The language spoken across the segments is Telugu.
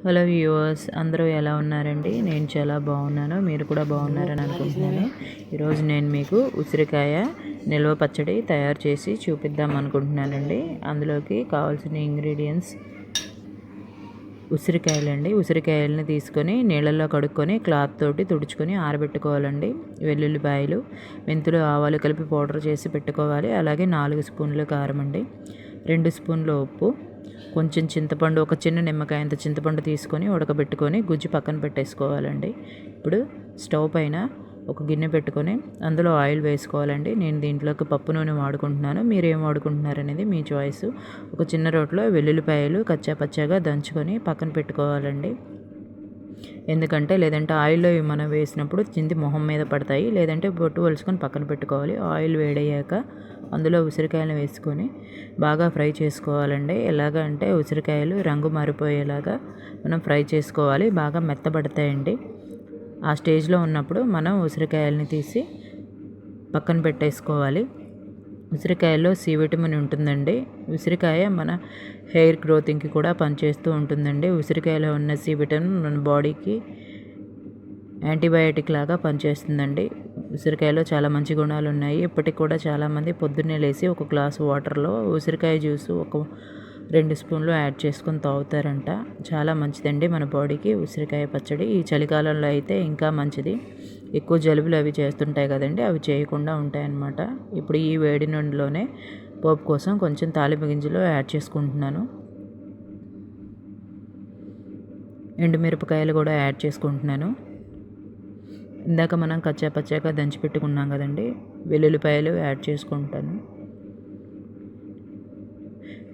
హలో వ్యూవర్స్, అందరూ ఎలా ఉన్నారండి? నేను చాలా బాగున్నాను. మీరు కూడా బాగున్నారని అనుకుంటున్నాను. ఈరోజు నేను మీకు ఉసిరికాయ నిల్వ పచ్చడి తయారు చేసి చూపిద్దాం అనుకుంటున్నానండి. అందులోకి కావాల్సిన ఇంగ్రీడియంట్స్ ఉసిరికాయలండి. ఉసిరికాయలని తీసుకొని నీళ్ళల్లో కడుక్కొని క్లాత్ తోటి తుడుచుకొని ఆరబెట్టుకోవాలండి. వెల్లుల్లిపాయలు, మెంతులు, ఆవాలు కలిపి పౌడర్ చేసి పెట్టుకోవాలి. అలాగే 4 స్పూన్లు కారం అండి, 2 స్పూన్లు ఉప్పు, కొంచెం చింతపండు, ఒక చిన్న నిమ్మకాయ అంత చింతపండు తీసుకొని ఉడకబెట్టుకొని గుజ్జు పక్కన పెట్టేసుకోవాలండి. ఇప్పుడు స్టవ్ పైన ఒక గిన్నె పెట్టుకొని అందులో ఆయిల్ వేసుకోవాలండి. నేను దీంట్లోకి పప్పు నూనె వాడుకుంటున్నాను. మీరు ఏం వాడుకుంటున్నారు అనేది మీ చాయిస్. ఒక చిన్న రోట్లో వెల్లుల్లిపాయలు కచ్చా పచ్చాగా దంచుకొని పక్కన పెట్టుకోవాలండి. ఎందుకంటే లేదంటే ఆయిల్లో మనం వేసినప్పుడు చింది మొహం మీద పడతాయి. లేదంటే బొట్టు వలుచుకొని పక్కన పెట్టుకోవాలి. ఆయిల్ వేడయ్యాక అందులో ఉసిరికాయలు వేసుకొని బాగా ఫ్రై చేసుకోవాలండి. ఎలాగ అంటే ఉసిరికాయలు రంగు మారిపోయేలాగా మనం ఫ్రై చేసుకోవాలి. బాగా మెత్తబడతాయండి. ఆ స్టేజ్లో ఉన్నప్పుడు మనం ఉసిరికాయలని తీసి పక్కన పెట్టేసుకోవాలి. ఉసిరికాయలో సి విటమిన్ ఉంటుందండి. ఉసిరికాయ మన హెయిర్ గ్రోతింగ్కి కూడా పనిచేస్తూ ఉంటుందండి. ఉసిరికాయలో ఉన్న సి విటమిన్ మన బాడీకి యాంటీబయాటిక్ లాగా పనిచేస్తుందండి. ఉసిరికాయలో చాలా మంచి గుణాలు ఉన్నాయి. ఇప్పటికి కూడా చాలామంది పొద్దున్నే లేచి ఒక గ్లాసు వాటర్లో ఉసిరికాయ జ్యూసు ఒక 2 స్పూన్లు యాడ్ చేసుకొని తాగుతారంట. చాలా మంచిదండి మన బాడీకి ఉసిరికాయ పచ్చడి. ఈ చలికాలంలో అయితే ఇంకా మంచిది. ఎక్కువ జలుబులు అవి చేస్తుంటాయి కదండి, అవి చేయకుండా ఉంటాయన్నమాట. ఇప్పుడు ఈ వేడి నూనెలోనే పోపు కోసం కొంచెం తాలింపు గింజలు యాడ్ చేసుకుంటున్నాను. ఎండుమిరపకాయలు కూడా యాడ్ చేసుకుంటున్నాను. ఇందాక మనం కచ్చా పచ్చాగా దంచి పెట్టుకున్నాం కదండి, వెల్లుల్లిపాయలు యాడ్ చేసుకుంటాను.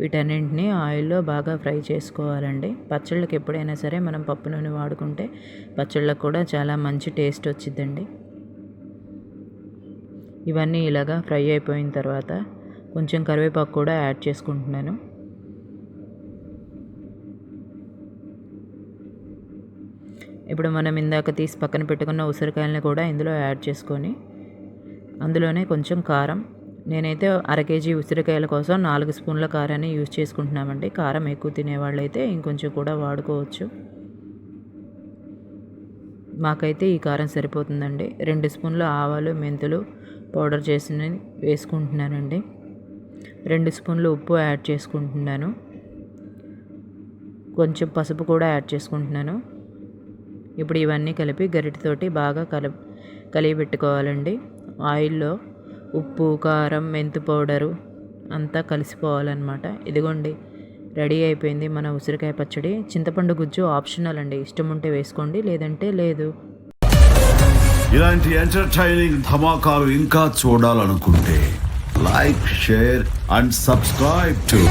వీటన్నింటినీ ఆయిల్లో బాగా ఫ్రై చేసుకోవాలండి. పచ్చళ్ళకి ఎప్పుడైనా సరే మనం పప్పు నూనె వాడుకుంటే పచ్చళ్ళకు కూడా చాలా మంచి టేస్ట్ వచ్చిందండి. ఇవన్నీ ఇలాగా ఫ్రై అయిపోయిన తర్వాత కొంచెం కరివేపాకు కూడా యాడ్ చేసుకుంటున్నాను. ఇప్పుడు మనం ఇందాక తీసి పక్కన పెట్టుకున్న ఉసిరికాయలను కూడా ఇందులో యాడ్ చేసుకొని అందులోనే కొంచెం కారం, నేనైతే 1/2 కేజీ ఉసిరికాయల కోసం 4 స్పూన్ల కారాన్ని యూజ్ చేసుకుంటున్నామండి. కారం ఎక్కువ తినేవాళ్ళు అయితే ఇంకొంచెం కూడా వాడుకోవచ్చు. మాకైతే ఈ కారం సరిపోతుందండి. 2 స్పూన్ల ఆవాలు, మెంతులు పౌడర్ చేసి వేసుకుంటున్నానండి. 2 స్పూన్లు ఉప్పు యాడ్ చేసుకుంటున్నాను. కొంచెం పసుపు కూడా యాడ్ చేసుకుంటున్నాను. ఇప్పుడు ఇవన్నీ కలిపి గరిటెతోటి బాగా కలిపి పెట్టుకోవాలండి. ఆయిల్లో ఉప్పు, కారం, మెంతు పౌడరు అంతా కలిసిపోవాలన్నమాట. ఇదిగోండి, రెడీ అయిపోయింది మన ఉసిరికాయ పచ్చడి. చింతపండు గుజ్జు ఆప్షనల్ అండి, ఇష్టం ఉంటే వేసుకోండి, లేదంటే లేదు. ఇలాంటి ఎంటర్టైనింగ్ ధమాకాలు ఇంకా చూడాలనుకుంటే like, share and subscribe to